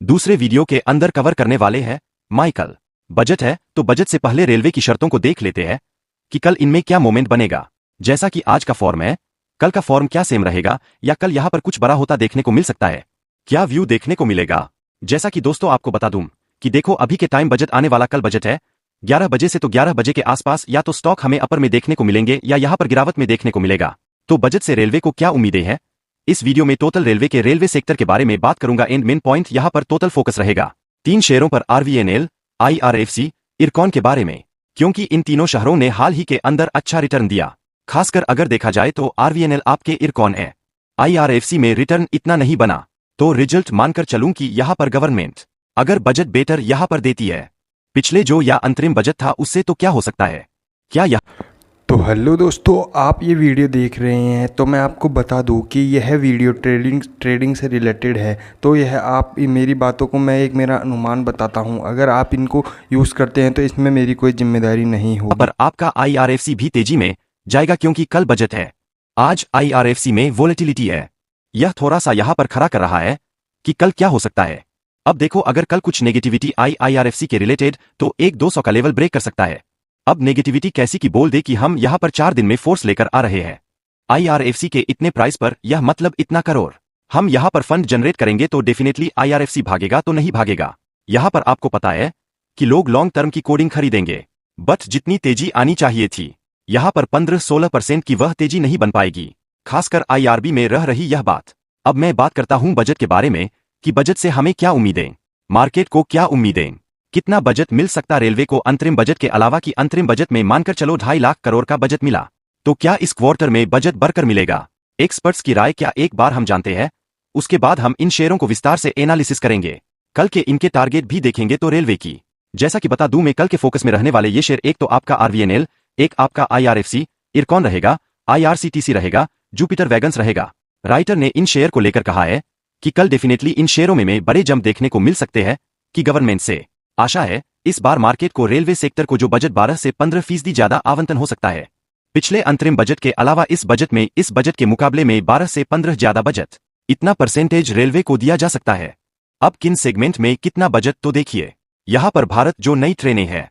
दूसरे वीडियो के अंदर कवर करने वाले हैं। माइकल, बजट है तो बजट से पहले रेलवे की शर्तों को देख लेते हैं कि कल इनमें क्या मोमेंट बनेगा। जैसा कि आज का फॉर्म है, कल का फॉर्म क्या सेम रहेगा या कल यहां पर कुछ बड़ा होता देखने को मिल सकता है, क्या व्यू देखने को मिलेगा। जैसा कि दोस्तों आपको बता दूं कि देखो अभी के टाइम बजट आने वाला कल बजट है 11 बजे से, तो 11 बजे के आसपास या तो स्टॉक हमें अपर में देखने को मिलेंगे या यहां पर गिरावट में देखने को मिलेगा। तो बजट से रेलवे को क्या उम्मीदें हैं, इस वीडियो में टोटल रेलवे के रेलवे सेक्टर के बारे में बात करूंगा। एंड मेन पॉइंट यहां पर टोटल फोकस रहेगा 3 शेयरों पर, आरवीएनएल, आईआरएफसी, इरकॉन के बारे में, क्योंकि इन तीनों शहरों ने हाल ही के अंदर अच्छा रिटर्न दिया। खासकर अगर देखा जाए तो आरवीएनएल आपके इरकॉन है, आईआरएफसी में रिटर्न इतना नहीं बना, तो रिजल्ट मानकर चलूं कि यहां पर गवर्नमेंट अगर बजट बेटर यहां पर देती है पिछले जो या अंतरिम बजट था उससे, तो क्या हो सकता है, क्या यह। तो हेलो दोस्तों, आप ये वीडियो देख रहे हैं तो मैं आपको बता दूं कि यह वीडियो ट्रेडिंग से रिलेटेड है। तो यह आप मेरी बातों को मैं मेरा अनुमान बताता हूं, अगर आप इनको यूज़ करते हैं तो इसमें मेरी कोई जिम्मेदारी नहीं होगी। पर आपका आईआरएफसी भी तेजी में जाएगा क्योंकि कल बजट है। आज आईआरएफसी में वोलेटिलिटी है, यह थोड़ा सा यहां पर खड़ा कर रहा है कि कल क्या हो सकता है। अब देखो अगर कल कुछ नेगेटिविटी आई आईआरएफसी के रिलेटेड तो 1-200 का लेवल ब्रेक कर सकता है। अब नेगेटिविटी कैसी की बोल दे कि हम यहां पर 4 दिन में फोर्स लेकर आ रहे हैं आईआरएफसी के इतने प्राइस पर, यह मतलब इतना करोड़ हम यहां पर फंड जनरेट करेंगे, तो डेफिनेटली आईआरएफसी भागेगा तो नहीं भागेगा। यहां पर आपको पता है कि लोग लॉन्ग टर्म की कोडिंग खरीदेंगे, बट जितनी तेजी आनी चाहिए थी यहां पर 15-16% की वह तेजी नहीं बन पाएगी, खासकर आईआरबी में रह रही यह बात। अब मैं बात करता हूं बजट के बारे में कि बजट से हमें क्या उम्मीदें, मार्केट को क्या उम्मीदें, कितना बजट मिल सकता रेलवे को अंतरिम बजट के अलावा। कि अंतरिम बजट में मानकर चलो 2.5 लाख करोड़ का बजट मिला, तो क्या इस क्वार्टर में बजट बढ़कर मिलेगा। एक्सपर्ट्स की राय क्या एक बार हम जानते हैं, उसके बाद हम इन शेयरों को विस्तार से एनालिसिस करेंगे, कल के इनके टारगेट भी देखेंगे। तो रेलवे की जैसा कि बता दूं मैं, कल के फोकस में रहने वाले ये शेयर, एक तो आपका आरवीएनएल, एक आपका आईआरएफसी, इरकॉन रहेगा, आईआरसीटीसी रहेगा, जुपिटर वैगन्स रहेगा। राइटर ने इन शेयर को लेकर कहा है कि कल डेफिनेटली इन शेयरों में बड़े जंप देखने को मिल सकते हैं, कि गवर्नमेंट से आशा है इस बार मार्केट को रेलवे सेक्टर को जो बजट 12 से 15% ज्यादा आवंटन हो सकता है पिछले अंतरिम बजट के अलावा। इस बजट के मुकाबले में 12 से 15 ज्यादा बजट, इतना परसेंटेज रेलवे को दिया जा सकता है। अब किन सेगमेंट में कितना बजट, तो देखिए यहां पर भारत जो नई ट्रेनें हैं,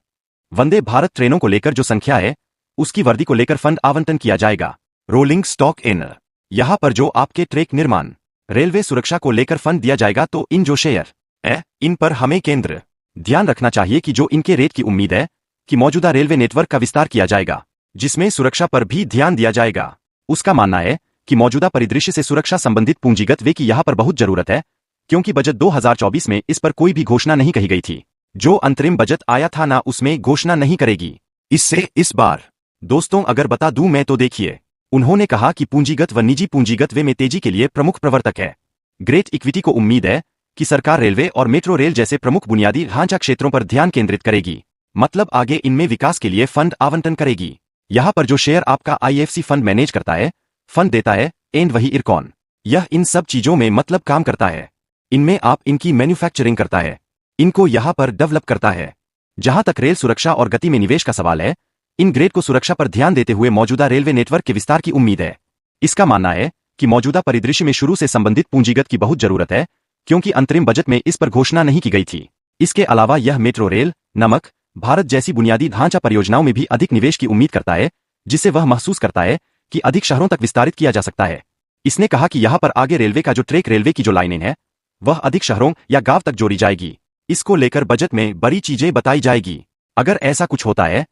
वंदे भारत ट्रेनों को लेकर जो संख्या है उसकी वर्दी को लेकर फंड आवंटन किया जाएगा। रोलिंग स्टॉक इन, यहां पर जो आपके ट्रैक निर्माण, रेलवे सुरक्षा को लेकर फंड दिया जाएगा। तो इन जो शेयर है इन पर हमें केंद्र ध्यान रखना चाहिए कि जो इनके रेट की उम्मीद है कि मौजूदा रेलवे नेटवर्क का विस्तार किया जाएगा, जिसमें सुरक्षा पर भी ध्यान दिया जाएगा। उसका मानना है कि मौजूदा परिदृश्य से सुरक्षा संबंधित पूंजीगत व्यय की यहां पर बहुत जरूरत है, क्योंकि बजट 2024 में इस पर कोई भी घोषणा नहीं कही गई थी। जो अंतरिम बजट आया था ना, उसमें घोषणा नहीं करेगी इससे इस बार। दोस्तों अगर बता दूं मैं तो देखिए, उन्होंने कहा कि पूंजीगत व निजी पूंजीगत व्यय में तेजी के लिए प्रमुख प्रवर्तक है। ग्रेट इक्विटी को उम्मीद है कि सरकार रेलवे और मेट्रो रेल जैसे प्रमुख बुनियादी ढांचा क्षेत्रों पर ध्यान केंद्रित करेगी, मतलब आगे इनमें विकास के लिए फंड आवंटन करेगी। यहां पर जो शेयर आपका आईएफसी फंड मैनेज करता है, फंड देता है, एंड वही इरकॉन, यह इन सब चीजों में मतलब काम करता है। इनमें आप इनकी मैन्युफैक्चरिंग करता है, इनको यहां पर डेवलप करता है। जहां तक रेल सुरक्षा और गति में निवेश का सवाल है, इन ग्रेड को सुरक्षा पर ध्यान देते हुए मौजूदा रेलवे नेटवर्क के विस्तार की उम्मीद है। इसका मानना है कि मौजूदा परिदृश्य में शुरू से संबंधित पूंजीगत की बहुत जरूरत है, क्योंकि अंतरिम बजट में इस पर घोषणा नहीं की गई थी। इसके अलावा यह मेट्रो रेल, नमक भारत जैसी बुनियादी ढांचा परियोजनाओं में भी अधिक निवेश की उम्मीद करता है, जिससे वह महसूस करता है कि अधिक शहरों तक विस्तारित किया जा सकता है। इसने कहा कि यहां पर आगे रेलवे का जो ट्रैक रेलवे की जो लाइनें हैं वह अधिक शहरों या गांव तक जोड़ी जाएगी। इसको लेकर बजट में बड़ी चीजें बताई जाएगी। अगर ऐसा कुछ होता है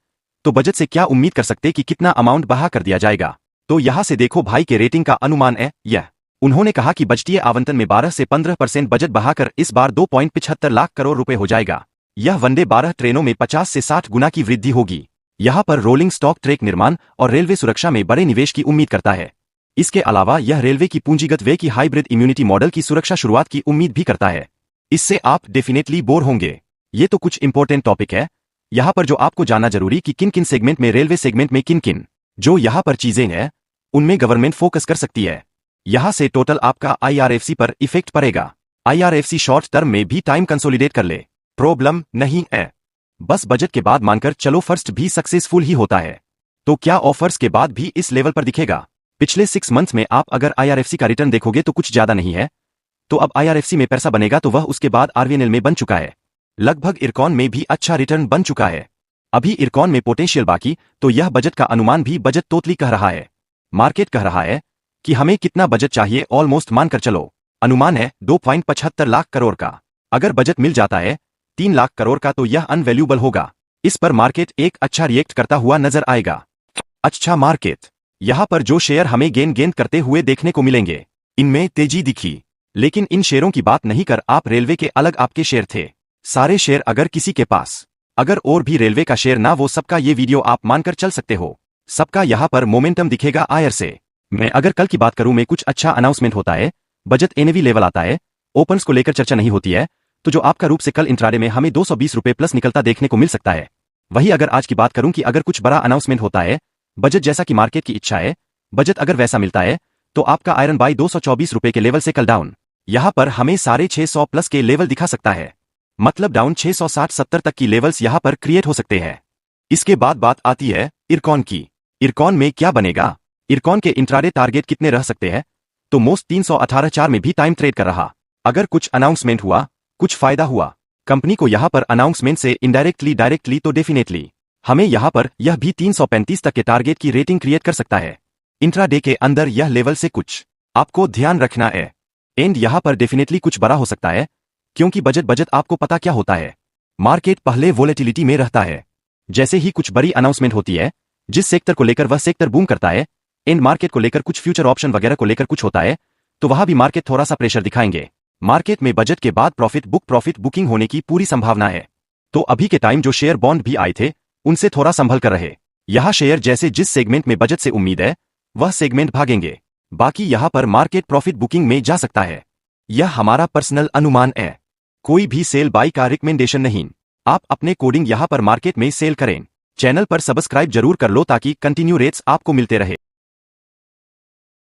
तो बजट से क्या उम्मीद कर सकते कि कितना अमाउंट बढ़ा कर दिया जाएगा। तो यहां से देखो भाई के रेटिंग का अनुमान है यह। उन्होंने कहा कि बजटीय आवंटन में 12 से 15% बजट बढ़ाकर इस बार 2.75 लाख करोड़ रुपए हो जाएगा। यह वंदे 12 ट्रेनों में 50 से 60 गुना की वृद्धि होगी। यहां पर रोलिंग स्टॉक ट्रैक निर्माण और रेलवे सुरक्षा में बड़े निवेश की उम्मीद करता है। इसके अलावा यह रेलवे की पूंजीगत व्यय की हाइब्रिड इम्यूनिटी मॉडल की सुरक्षा शुरुआत की उम्मीद भी करता है। इससे आप डेफिनेटली बोर होंगे। ये तो कुछ इंपॉर्टेंट टॉपिक है यहां पर जो आपको जानना जरूरी कि किन किन सेगमेंट में, रेलवे सेगमेंट में किन किन जो यहां पर चीजें हैं उनमें गवर्नमेंट फोकस कर सकती है। यहां से टोटल आपका आईआरएफसी पर इफेक्ट पड़ेगा। आईआरएफसी शॉर्ट टर्म में भी टाइम कंसोलिडेट कर ले, प्रॉब्लम नहीं है। बस बजट के बाद मानकर चलो फर्स्ट भी सक्सेसफुल ही होता है, तो क्या ऑफर्स के बाद भी इस लेवल पर दिखेगा। पिछले 6 मंथ्स में आप अगर आईआरएफसी का रिटर्न देखोगे तो कुछ ज्यादा नहीं है, तो अब IRFC में पैसा बनेगा तो वह उसके बाद RVNL में बन चुका है। लगभग इरकॉन में भी अच्छा रिटर्न बन चुका है। अभी इरकॉन में पोटेंशियल बाकी, तो यह बजट का अनुमान भी बजट तोतली कह रहा है। मार्केट कह रहा है कि हमें कितना बजट चाहिए, ऑलमोस्ट मानकर चलो अनुमान है 2.75 लाख करोड़ का। अगर बजट मिल जाता है 3 लाख करोड़ का तो यह अनवैल्यूबल होगा। इस पर मार्केट एक अच्छा रिएक्ट करता हुआ नजर आएगा। अच्छा मार्केट, यहां पर जो शेयर हमें गेन करते हुए देखने को मिलेंगे, इनमें तेजी दिखी, लेकिन इन शेयरों की बात नहीं कर आप रेलवे के अलग आपके शेयर थे। सारे शेयर अगर किसी के पास अगर और भी रेलवे का शेयर ना वो सबका ये वीडियो आप मानकर चल सकते हो। सबका यहां पर मोमेंटम दिखेगा आयर से। मैं अगर कल की बात करूं, में कुछ अच्छा अनाउंसमेंट होता है, बजट एनएवी लेवल आता है, ओपन्स को लेकर चर्चा नहीं होती है, तो जो आपका रूप से कल इंट्राडे में हमें 220 रुपए प्लस निकलता देखने को मिल सकता है। वही अगर आज की बात करूं कि अगर कुछ बड़ा अनाउंसमेंट होता है, बजट जैसा कि मार्केट की इच्छा है, बजट अगर वैसा मिलता है, तो आपका आयरन बाई 224 रुपए के लेवल से कल डाउन यहां पर हमें 650 प्लस के लेवल दिखा सकता है। मतलब डाउन 660-70 तक की लेवल्स यहां पर क्रिएट हो सकते हैं। इसके बाद बात आती है इरकॉन की। इरकॉन में क्या बनेगा, इरकॉन के इंट्राडे टारगेट कितने रह सकते हैं? तो मोस्ट 318.4 में भी टाइम ट्रेड कर रहा। अगर कुछ अनाउंसमेंट हुआ, कुछ फायदा हुआ कंपनी को यहां पर अनाउंसमेंट से इनडायरेक्टली डायरेक्टली, तो डेफिनेटली हमें यहां पर यह भी 335 तक के टारगेट की रेटिंग क्रिएट कर सकता है। इंट्राडे के अंदर यह लेवल से कुछ आपको ध्यान रखना है। एंड यहां पर डेफिनेटली कुछ बड़ा हो सकता है, क्योंकि बजट आपको पता क्या होता है, मार्केट पहले वोलेटिलिटी में रहता है। जैसे ही कुछ बड़ी अनाउंसमेंट होती है, जिस सेक्टर को लेकर वह सेक्टर बूम करता है, एंड मार्केट को लेकर कुछ फ्यूचर ऑप्शन वगैरह को लेकर कुछ होता है, तो वहां भी मार्केट थोड़ा सा प्रेशर दिखाएंगे। मार्केट में बजट के बाद प्रॉफिट बुकिंग होने की पूरी संभावना है। तो अभी के टाइम जो शेयर बॉन्ड भी आए थे, उनसे थोड़ा संभल कर रहे। यह शेयर जैसे जिस सेगमेंट में बजट से उम्मीद है, वह सेगमेंट भागेंगे। बाकी यहां पर मार्केट प्रॉफिट बुकिंग में जा सकता है। यह हमारा पर्सनल अनुमान है, कोई भी सेल बाई का रिकमेंडेशन नहीं। आप अपने कोडिंग यहां पर मार्केट में सेल करें। चैनल पर सब्सक्राइब जरूर कर लो ताकि कंटिन्यू रेट्स आपको मिलते रहे।